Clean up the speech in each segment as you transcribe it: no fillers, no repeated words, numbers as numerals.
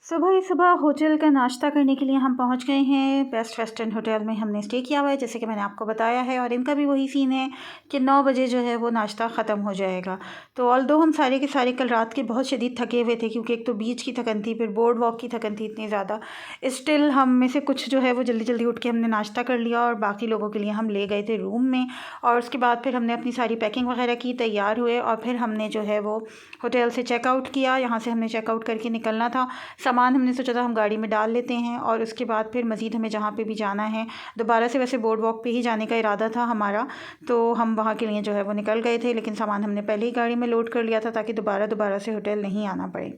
सुबह ही सुबह होटल का नाश्ता करने के लिए हम पहुंच गए हैं। बेस्ट वेस्टर्न होटल में हमने स्टे किया हुआ है, जैसे कि मैंने आपको बताया है। और इनका भी वही सीन है कि 9 बजे जो है वो नाश्ता ख़त्म हो जाएगा। तो ऑल्दो हम सारे के सारे कल रात के बहुत शदीद थके हुए थे, क्योंकि एक तो बीच की थकन थी, फिर बोर्ड वॉक की थकन थी इतनी ज़्यादा। स्टिल हम में से कुछ जो है वो जल्दी जल्दी उठ के हमने नाश्ता कर लिया और बाकी लोगों के लिए हम ले गए थे रूम में। और उसके बाद फिर हमने अपनी सारी पैकिंग वगैरह की, तैयार हुए और फिर हमने जो है वो होटल से चेकआउट किया। यहाँ से हमने चेकआउट करके निकलना था। सामान हमने सोचा था हम गाड़ी में डाल लेते हैं और उसके बाद फिर मज़ीद हमें जहाँ पे भी जाना है दोबारा से, वैसे बोर्ड वॉक पे ही जाने का इरादा था हमारा, तो हम वहाँ के लिए जो है वो निकल गए थे। लेकिन सामान हमने पहले ही गाड़ी में लोड कर लिया था ताकि दोबारा से होटल नहीं आना पड़े।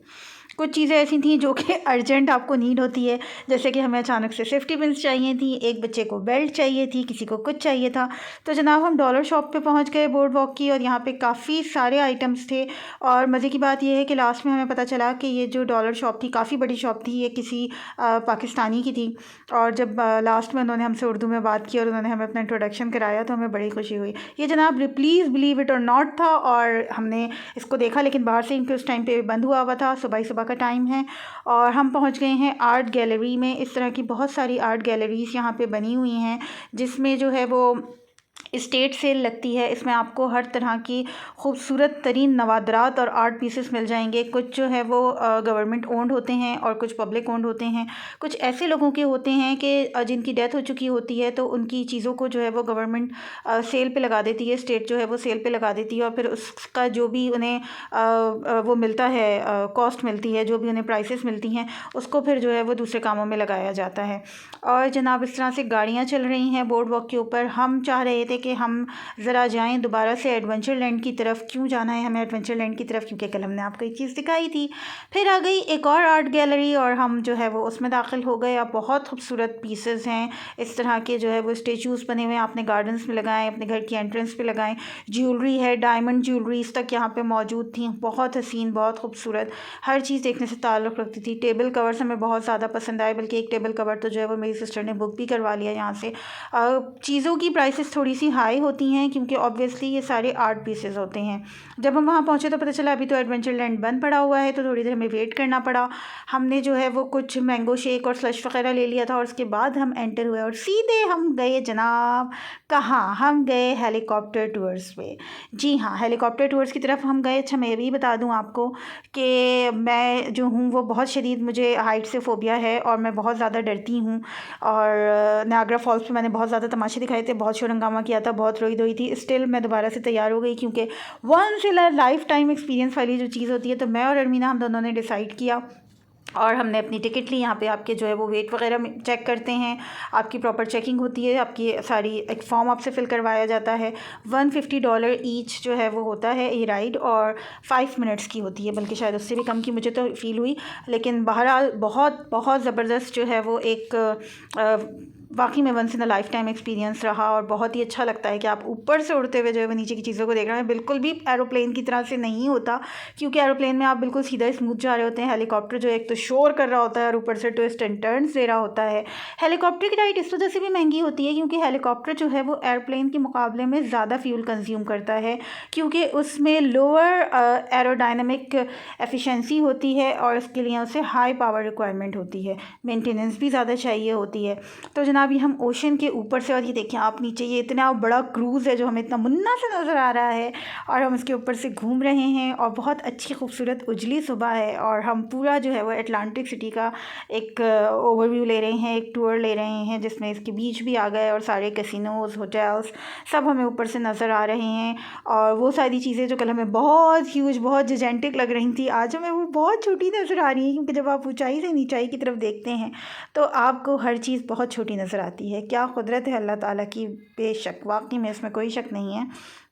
कुछ चीज़ें ऐसी थी जो कि अर्जेंट आपको नीड होती है, जैसे कि हमें अचानक से सेफ्टी पिन्स चाहिए थी, एक बच्चे को बेल्ट चाहिए थी, किसी को कुछ चाहिए था। तो जनाब हम डॉलर शॉप पे पहुंच गए बोर्ड वॉक की, और यहाँ पे काफ़ी सारे आइटम्स थे। और मज़े की बात यह है कि लास्ट में हमें पता चला कि ये जो डॉलर शॉप थी काफ़ी बड़ी शॉप थी, ये किसी पाकिस्तानी की थी। और जब लास्ट में उन्होंने हमसे उर्दू में बात की और उन्होंने हमें अपना इंट्रोडक्शन कराया तो हमें बड़ी खुशी हुई। ये जनाब प्लीज़ बिलीव इट और नॉट था, और हमने इसको देखा लेकिन बाहर से इनके उस टाइम पे बंद हुआ हुआ था। सुबह ही सुबह का टाइम है और हम पहुंच गए हैं आर्ट गैलरी में। इस तरह की बहुत सारी आर्ट गैलरीज़ यहाँ पे बनी हुई हैं, जिसमें जो है वो स्टेट सेल लगती है। इसमें आपको हर तरह की खूबसूरत तरीन नवादरात और आर्ट पीसेस मिल जाएंगे। कुछ जो है वो गवर्नमेंट ओन्ड होते हैं और कुछ पब्लिक ओन्ड होते हैं। कुछ ऐसे लोगों के होते हैं कि जिनकी डेथ हो चुकी होती है, तो उनकी चीज़ों को जो है वो गवर्नमेंट सेल पे लगा देती है, स्टेट जो है वो सेल पे लगा देती है। और फिर उसका जो भी उन्हें वो मिलता है, कॉस्ट मिलती है, जो भी उन्हें प्राइसेस मिलती हैं, उसको फिर जो है वो दूसरे कामों में लगाया जाता है। और जनाब इस तरह से गाड़ियाँ चल रही हैं बोर्ड वॉक के ऊपर। हम चाह रहे थे कि हम ज़रा जाएं दोबारा से एडवेंचर लैंड की तरफ। क्यों जाना है हमें एडवेंचर लैंड की तरफ? क्योंकि कल हमने आपको एक चीज़ दिखाई थी। फिर आ गई एक और आर्ट गैलरी और हम जो है वो उसमें दाखिल हो गए। अब बहुत खूबसूरत पीसेस हैं इस तरह के, जो है वो स्टेचूज़ बने हुए हैं, आपने गार्डन्स में लगाएं, अपने घर की एंट्रेंस पे लगाएं। ज्वेलरी है, डायमंड ज्वेलरीज तक यहाँ पे मौजूद थी, बहुत हसीन, बहुत खूबसूरत, हर चीज़ देखने से ताल्लुक़ रखती थी। टेबल कवर्स हमें बहुत ज़्यादा पसंद आए, बल्कि एक टेबल कवर तो जो है वो मेरी सिस्टर ने बुक भी करवा लिया यहाँ से। चीज़ों की प्राइसेस थोड़ी सी हाई होती हैं क्योंकि ऑब्वियसली ये सारे आर्ट पीसेस होते हैं। जब हम वहाँ पहुँचे तो पता चला अभी तो एडवेंचर लैंड बंद पड़ा हुआ है, तो थोड़ी देर हमें वेट करना पड़ा। हमने जो है वो कुछ मैंगो शेक और स्लश वगैरह ले लिया था और उसके बाद हम एंटर हुए और सीधे हम गए जनाब, कहाँ हम गए? हेलीकॉप्टर टूर्स पे। जी हाँ, हेलीकॉप्टर टूर्स की तरफ हम गए। अच्छा, मैं भी बता दूँ आपको कि मैं जो हूँ वो बहुत शदीद, मुझे हाइट से फ़ोबिया है और मैं बहुत ज़्यादा डरती हूँ। और नायग्रा फॉल्स पे मैंने बहुत ज़्यादा तमाशे दिखाए थे, बहुत शोर हंगामा किया था, बहुत रोई धोई थी। स्टिल मैं दोबारा से तैयार हो गई, क्योंकि once in a lifetime experience वाली जो चीज़ होती है। तो मैं और अरमीना, हम दोनों ने डिसाइड किया और हमने अपनी टिकट ली। यहाँ पे आपके जो है वो वेट वगैरह में चेक करते हैं, आपकी प्रॉपर चेकिंग होती है, आपकी सारी एक फॉर्म आपसे फिल करवाया जाता है। $150 ईच जो है वो होता है ये राइड, और 5 मिनट्स की होती है, बल्कि शायद उससे भी कम की मुझे तो फ़ील हुई। लेकिन बहरहाल बहुत बहुत ज़बरदस्त जो है वो एक वाकई में once in a lifetime experience रहा। और बहुत ही अच्छा लगता है कि आप ऊपर से उड़ते हुए जो है वो नीचे की चीज़ों को देख रहे हैं। बिल्कुल भी एरोप्लेन की तरह से नहीं होता, क्योंकि एरोप्लेन में आप बिल्कुल सीधा स्मूथ जा रहे होते हैं। हेलीकॉप्टर जो एक तो शोर कर रहा होता है और ऊपर से ट्विस्ट एंड टर्न्स दे रहा होता है। हेलीकॉप्टर की राइड इस वजह से भी महंगी होती है क्योंकि हेलीकॉप्टर जो है वो एयरप्लेन के मुकाबले में ज़्यादा फ्यूल कंज्यूम करता है, क्योंकि उसमें लोअर एरोडायनेमिक एफिशिएंसी होती है और इसके लिए उसे हाई पावर रिक्वायरमेंट होती है, मेंटेनेंस भी ज़्यादा चाहिए होती है। तो जनाब ये हम ओशन के ऊपर से, और ये देखें आप नीचे, ये इतना बड़ा क्रूज़ है जो हमें इतना मुन्ना से नज़र आ रहा है और हम इसके ऊपर से घूम रहे हैं। और बहुत अच्छी खूबसूरत उजली सुबह है और हम पूरा जो है वो अटलांटिक सिटी का एक ओवरव्यू ले रहे हैं, एक टूर ले रहे हैं, जिसमें इसके बीच भी आ गए और सारे कैसीनोज़, होटल्स सब हमें ऊपर से नज़र आ रहे हैं। और वो सारी चीज़ें जो कल हमें बहुत ह्यूज, बहुत जिजेंटिक लग रही थी, आज हमें वो बहुत छोटी नज़र आ रही है, क्योंकि जब आप ऊंचाई से नीचाई की तरफ देखते हैं तो आपको हर चीज़ बहुत छोटी नज़र आती है। क्या कुदरत है अल्लाह ताला की, बेशक वाकई में इसमें कोई शक नहीं है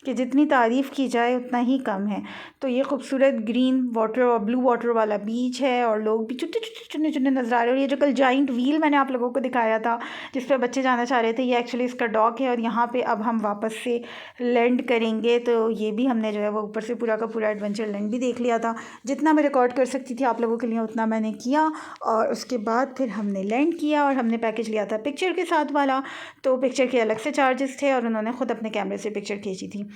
कि जितनी तारीफ़ की जाए उतना ही कम है। तो ये खूबसूरत ग्रीन वाटर और ब्लू वाटर वाला बीच है और लोग भी छोटे छोटे चुने चुने नज़र आ रहे हैं। और ये जो कल जाइंट व्हील मैंने आप लोगों को दिखाया था जिस पर बच्चे जाना चाह रहे थे, ये एक्चुअली इसका डॉक है। और यहाँ पे अब हम वापस से लैंड करेंगे, तो ये भी हमने जो है वो ऊपर से पूरा का पूरा एडवेंचर लैंड भी देख लिया था। जितना मैं रिकॉर्ड कर सकती थी आप लोगों के लिए उतना मैंने किया। और उसके बाद फिर हमने लैंड किया और हमने पैकेज लिया था पिक्चर के साथ वाला, तो पिक्चर के अलग से चार्जेस थे और उन्होंने ख़ुद अपने कैमरे से पिक्चर खींची थी।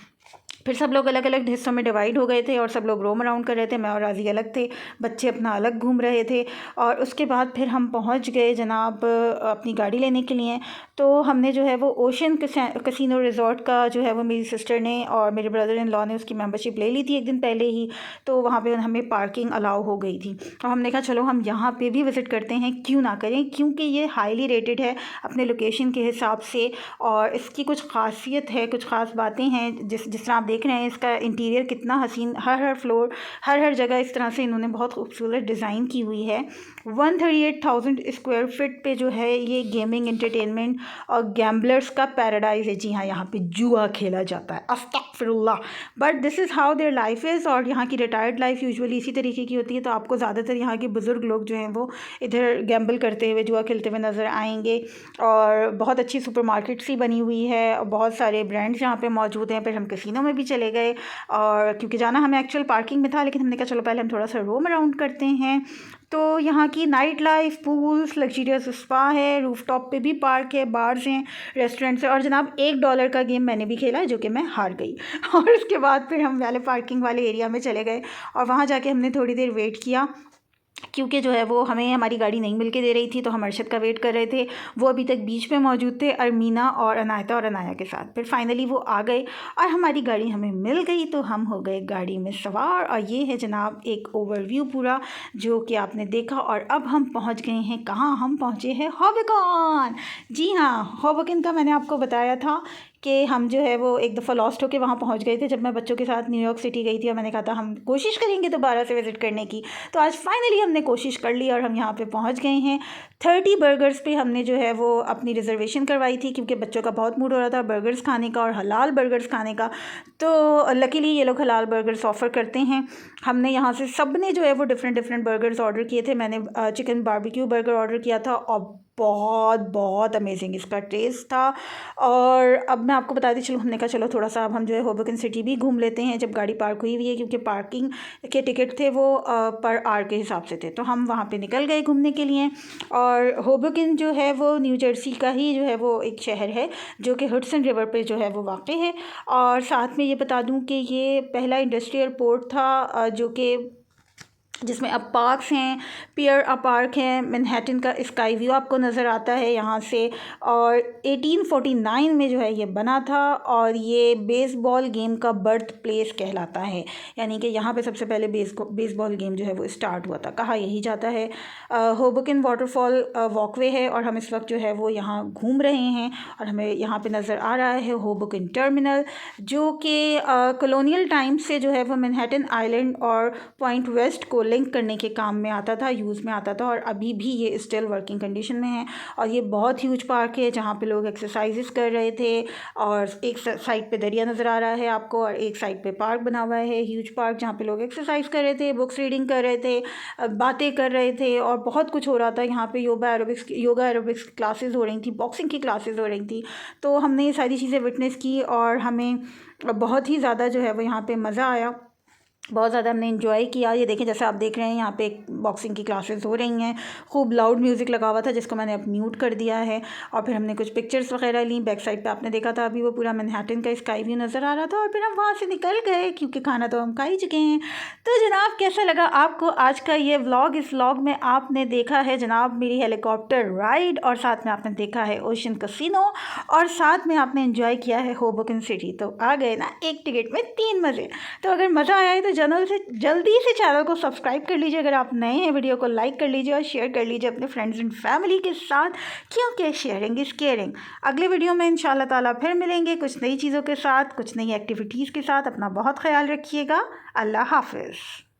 फिर सब लोग अलग अलग हिस्सों में डिवाइड हो गए थे और सब लोग रोम अराउंड कर रहे थे। मैं और राजी अलग थे, बच्चे अपना अलग घूम रहे थे। और उसके बाद फिर हम पहुंच गए जनाब अपनी गाड़ी लेने के लिए। तो हमने जो है वो ओशन कसिनो रिज़ॉर्ट का जो है वो मेरी सिस्टर ने और मेरे ब्रदर इन लॉ ने उसकी मेंबरशिप ले ली थी एक दिन पहले ही। तो वहाँ पे हमें पार्किंग अलाउ हो गई थी और हमने कहा चलो हम यहाँ पे भी विज़िट करते हैं, क्यों ना करें, क्योंकि ये हाईली रेटेड है अपने लोकेशन के हिसाब से। और इसकी कुछ खासियत है, कुछ ख़ास बातें हैं। जिस तरह आप देख रहे हैं इसका इंटीरियर कितना हसीन, हर फ्लोर हर जगह इस तरह से इन्होंने बहुत खूबसूरत डिज़ाइन की हुई है। 138,000 स्क्वायर फीट पे जो है ये गेमिंग, एंटरटेनमेंट और गैम्बलर्स का पैराडाइज है। जी हाँ, यहाँ पे जुआ खेला जाता है, अस्तगफिरुल्लाह, but this is how their life is. और यहाँ की रिटायर्ड लाइफ यूजुअली इसी तरीके की होती है। तो आपको ज़्यादातर यहाँ के बुज़ुर्ग लोग जो हैं वो इधर गैम्बल करते हुए, जुआ खेलते हुए नज़र आएंगे। और बहुत अच्छी सुपरमार्केट सी बनी हुई है और बहुत सारे ब्रांड्स यहाँ पे मौजूद हैं। फिर हम कैसीनो में भी चले गए और क्योंकि जाना हमें एक्चुअल पार्किंग में था, लेकिन हमने कहा चलो पहले हम थोड़ा सा रोम अराउंड करते हैं। तो यहाँ की night life, pools, luxurious spa है, रूफटॉप पे भी पार्क है, बार्स हैं, रेस्टोरेंट्स हैं। और जनाब $1 का गेम मैंने भी खेला है जो कि मैं हार गई। और उसके बाद फिर हम वाले पार्किंग वाले एरिया में चले गए और वहाँ जाके हमने थोड़ी देर वेट किया, क्योंकि जो है वो हमें हमारी गाड़ी नहीं मिल के दे रही थी। तो हम अरशद का वेट कर रहे थे, वो अभी तक बीच में मौजूद थे अरमीना और अनायता और अनाया के साथ। फिर फाइनली वो आ गए और हमारी गाड़ी हमें मिल गई। तो हम हो गए गाड़ी में सवार और ये है जनाब एक ओवरव्यू पूरा जो कि आपने देखा। और अब हम पहुंच गए हैं, कहाँ हम पहुंचे हैं? हॉबेकॉन। जी हाँ, हॉबेकॉन का मैंने आपको बताया था कि हम जो है वो एक दफ़ा लॉस्ट होके वहाँ पहुँच गए थे जब मैं बच्चों के साथ न्यूयॉर्क सिटी गई थी। और मैंने कहा था हम कोशिश करेंगे दोबारा से विज़िट करने की। तो आज फाइनली हमने कोशिश कर ली और हम यहाँ पे पहुँच गए हैं। 30 बर्गर्स पे हमने जो है वो अपनी रिज़र्वेशन करवाई थी, क्योंकि बच्चों का बहुत मूड हो रहा था बर्गर्स खाने का और हलाल बर्गर्स खाने का। तो लकीली ये लोग हलाल बर्गर्स ऑफ़र करते हैं। हमने यहाँ से सब ने जो है वो डिफरेंट बर्गर्स ऑर्डर किए थे। मैंने चिकन बारबेक्यू बर्गर ऑर्डर किया था और बहुत अमेजिंग इसका टेस्ट था। और अब मैं आपको बता दी, चलो हमने कहा चलो थोड़ा सा अब हम जो है होबोकन सिटी भी घूम लेते हैं जब गाड़ी पार्क हुई हुई है, क्योंकि पार्किंग के टिकट थे वो पर आवर के हिसाब से थे। तो हम वहाँ पे निकल गए घूमने के लिए। और होबोकन जो है वो न्यू जर्सी का ही जो है वो एक शहर है जो कि हडसन रिवर पे जो है वो वाक़ है। और साथ में ये बता दूँ कि ये पहला इंडस्ट्रियल पोर्ट था जो कि जिसमें अब पार्क्स हैं, पियर अ पार्क है, मैनहट्टन का स्काई व्यू आपको नज़र आता है यहाँ से। और 1849 में जो है ये बना था और ये बेसबॉल गेम का बर्थ प्लेस कहलाता है। यानी कि यहाँ पे सबसे पहले बेसबॉल गेम जो है वो स्टार्ट हुआ था, कहा यही जाता है। होबोकन वाटरफॉल वॉकवे है और हम इस वक्त जो है वो यहाँ घूम रहे हैं। और हमें यहाँ पे नज़र आ रहा है होबोकन टर्मिनल, जो कि कॉलोनियल टाइम से जो है वो मैनहट्टन आइलैंड और पॉइंट वेस्ट को लिंक करने के काम में आता था, यूज़ में आता था। और अभी भी ये स्टिल वर्किंग कंडीशन में है। और ये बहुत ह्यूज पार्क है जहाँ पे लोग एक्सरसाइजेस कर रहे थे। और एक साइड पे दरिया नज़र आ रहा है आपको और एक साइड पे पार्क बना हुआ है, ह्यूज पार्क, जहाँ पे लोग एक्सरसाइज कर रहे थे, बुक्स रीडिंग कर रहे थे, बातें कर रहे थे और बहुत कुछ हो रहा था। यहाँ पे योगा एरोबिक्स क्लासेस हो रही थी, बॉक्सिंग की क्लासेस हो रही थी। तो हमने ये सारी चीज़ें विटनेस की और हमें बहुत ही ज़्यादा जो है वो यहाँ पे मज़ा आया, बहुत ज़्यादा हमने इन्जॉय किया। ये देखें, जैसे आप देख रहे हैं यहाँ पे बॉक्सिंग की क्लासेस हो रही हैं, खूब लाउड म्यूज़िक लगा हुआ था जिसको मैंने अब म्यूट कर दिया है। और फिर हमने कुछ पिक्चर्स वगैरह ली। बैक साइड पे आपने देखा था अभी वो पूरा मैनहट्टन का स्काई व्यू नज़र आ रहा था। और फिर हम वहाँ से निकल गए क्योंकि खाना तो हम खा ही चुके हैं। तो जनाब कैसा लगा आपको आज का ये व्लॉग? इस व्लॉग में आपने देखा है जनाब मेरी हेलीकॉप्टर राइड और साथ में आपने देखा है ओशन कसिनो और साथ में आपने इन्जॉय किया है होबोकन सिटी। तो आ गए ना एक टिकट में 3 मज़े। तो अगर मज़ा आया है तो जल्दी से चैनल को सब्सक्राइब कर लीजिए। अगर आप नए हैं वीडियो को लाइक कर लीजिए और शेयर कर लीजिए अपने फ्रेंड्स एंड फैमिली के साथ, क्योंकि शेयरिंग इज़ केयरिंग। अगले वीडियो में इंशाल्लाह ताला फिर मिलेंगे कुछ नई चीज़ों के साथ, कुछ नई एक्टिविटीज़ के साथ। अपना बहुत ख्याल रखिएगा। अल्लाह हाफिज़।